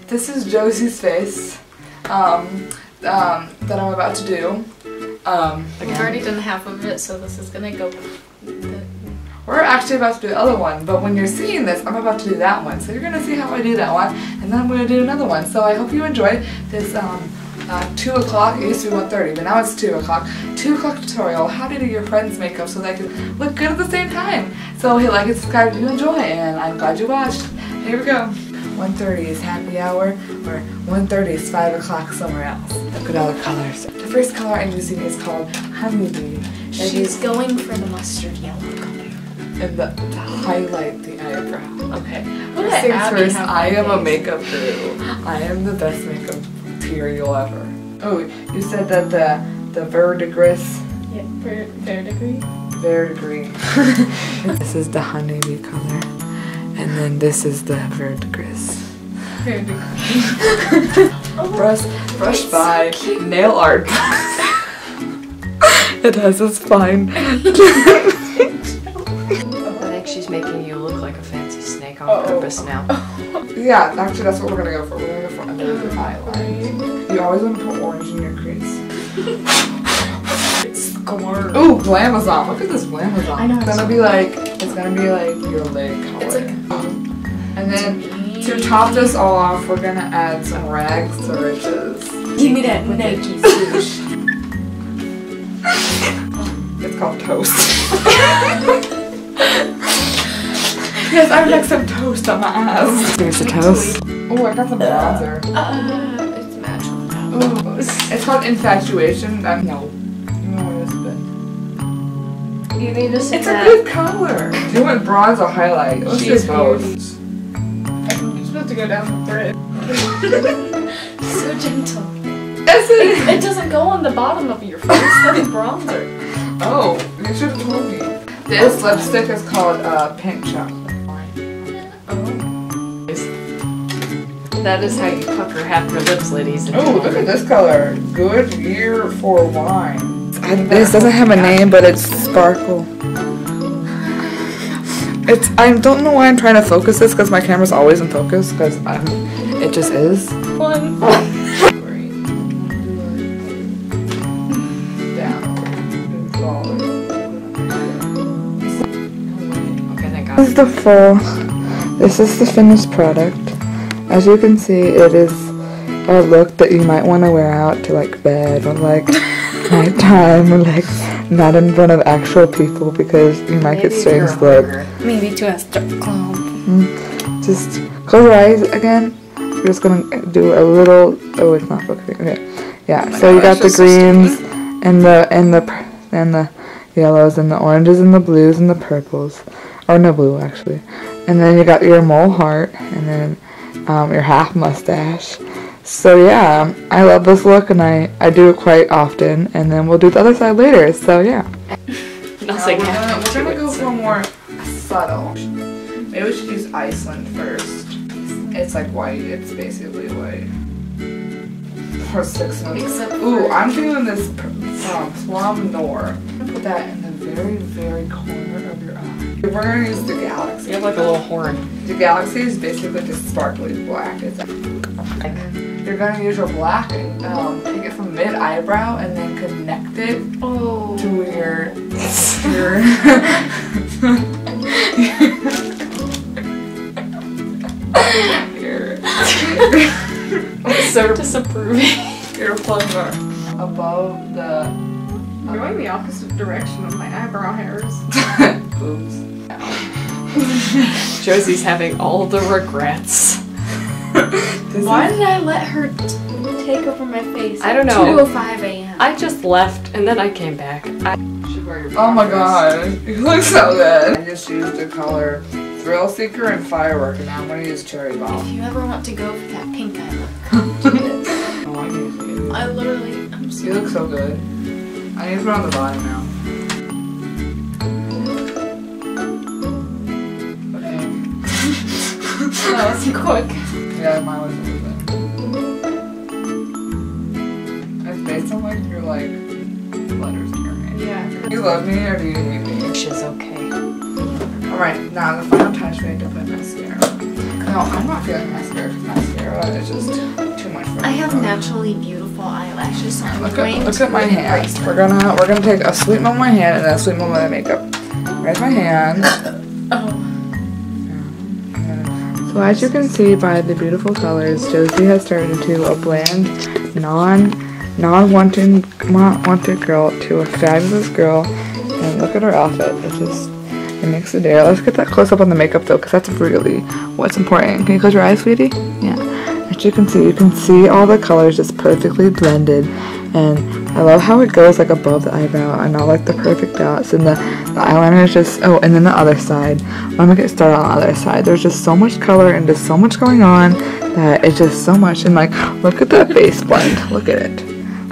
This is Josie's face, that I'm about to do. We've already done half of it, so this is gonna go. We're actually about to do the other one, but when you're seeing this, I'm about to do that one. So you're gonna see how I do that one, and then I'm gonna do another one. So I hope you enjoy this 2 o'clock, it used to be 1:30, but now it's 2 o'clock. 2 o'clock tutorial, how to do your friend's makeup so they can look good at the same time. So hit like and subscribe if you enjoy, and I'm glad you watched. Here we go. 1:30 is happy hour, or 1:30 is 5 o'clock somewhere else. Look at all the colors. The first color I'm using is called Honeybee. She's going for the mustard yellow color. And to highlight the eyebrow. Okay. First things Abby first, have I my am a face? makeup guru. I am the best makeup material ever. Oh, you said that the verdigris. Yeah, verdigris. Verdigris. This is the honeybee color. And then this is the verdigris. Brush by nail art. It has a spine. I think she's making you look like a fancy snake on purpose now. Yeah, actually that's what we're gonna go for. We're gonna go for under the eyeline. You always want to put orange in your crease. It's gorgeous. Ooh, Glamazon. Look at this Glamazon. I know, It's gonna be like your lid color. It's like and then to top this all off, we're gonna add some rags to riches. give me that Nike swoosh. It's called toast. Yes, I would like some toast on my ass. Here's the toast. Oh, I got some bronzer. It's magical. Ooh, it's called Infatuation. No. You know what it is, You need to say it's that. a good color. Do you want bronze or highlight? Let's do both. I'm supposed to go down the thread. So gentle. It doesn't go on the bottom of your face. That's bronzer. Oh, you should have told me. This lipstick is called Pink Chocolate. That is how you pucker half your lips, ladies. Oh, look at this color. Good year for wine. This doesn't have a name, but it's sparkle. I don't know why I'm trying to focus this, because my camera's always in focus, because it just is. One. This is This is the finished product. As you can see, it is a look that you might want to wear out to like bed or like nighttime or like not in front of actual people, because you might get strange look. Maybe to a strip club. Just close your eyes again. We're just gonna do a little. Oh, it's not focusing. Okay. Yeah. So you got the greens and the yellows and the oranges and the blues and the purples. Or no blue, actually. And then you got your mole heart, and then your half mustache. So yeah, I love this look, and I do it quite often. And then we'll do the other side later. So yeah. We're gonna go for more subtle. Maybe we should use Iceland first. It's like white. It's basically white. For 6 months. Ooh, I'm doing this Plum Noir. I'm gonna put that in the very, very corner of your eye. We're gonna use the Galaxy. You have like a little horn. The Galaxy is basically just sparkly black. You're gonna use your black and take it from mid eyebrow and then connect it to your So disapproving. your plumber above the. You're going the opposite direction of my eyebrow hairs. Oops. Josie's having all the regrets. Why did I let her take over my face? I don't know. 2:05 a.m. I just left and then I came back. Oh my god, you look so good. I just used the color Thrill Seeker and Firework, and now I'm gonna use Cherry Bomb. If you ever want to go for that pink eye look, come do this. Oh, I need you. I literally, I'm so. You look so good. I need to put it on the bottom now. Okay. That was quick. Yeah, mine was a little bit. It's based on like your letters in your name. Yeah. Do you love me or do you hate me? She's okay. Alright, now the final touch, we have to put mascara. No, I'm not feeling mascara. It's just too much for me. I have naturally beautiful eyelashes, so I'm Look going at to my hand. embrace them. We're gonna take a sweet moment of my hand and then a sweet moment of makeup. Where's my hand? Oh. So as you can see by the beautiful colors, Josie has turned into a bland, non-wanted girl to a fabulous girl. And look at her outfit. It makes the day. Let's get that close up on the makeup though, because that's really what's important. Can you close your eyes, sweetie? Yeah. As you can see all the colors just perfectly blended. And I love how it goes like above the eyebrow and all like the perfect dots, and the eyeliner is just, oh, and then the other side. I'm gonna get started on the other side. There's just so much color and just so much going on that it's just so much. And like, look at the face blend. Look at it.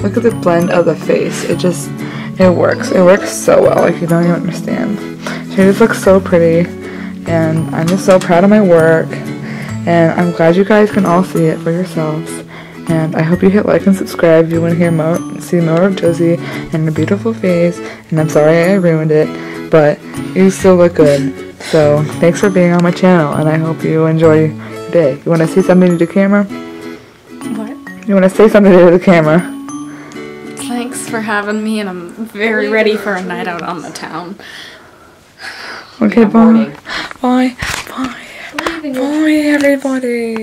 Look at the blend of the face. It works. It works so well. Like, you don't even understand. She just looks so pretty, and I'm just so proud of my work. And I'm glad you guys can all see it for yourselves. And I hope you hit like and subscribe if you want to see more of Josie and her beautiful face. And I'm sorry I ruined it, but you still look good. So thanks for being on my channel, and I hope you enjoy your day. You want to say something to the camera? What? You want to say something to the camera? Thanks for having me, and I'm very ready for a night out on the town. Okay, bye. Morning. Bye. Bye. Bye, everybody.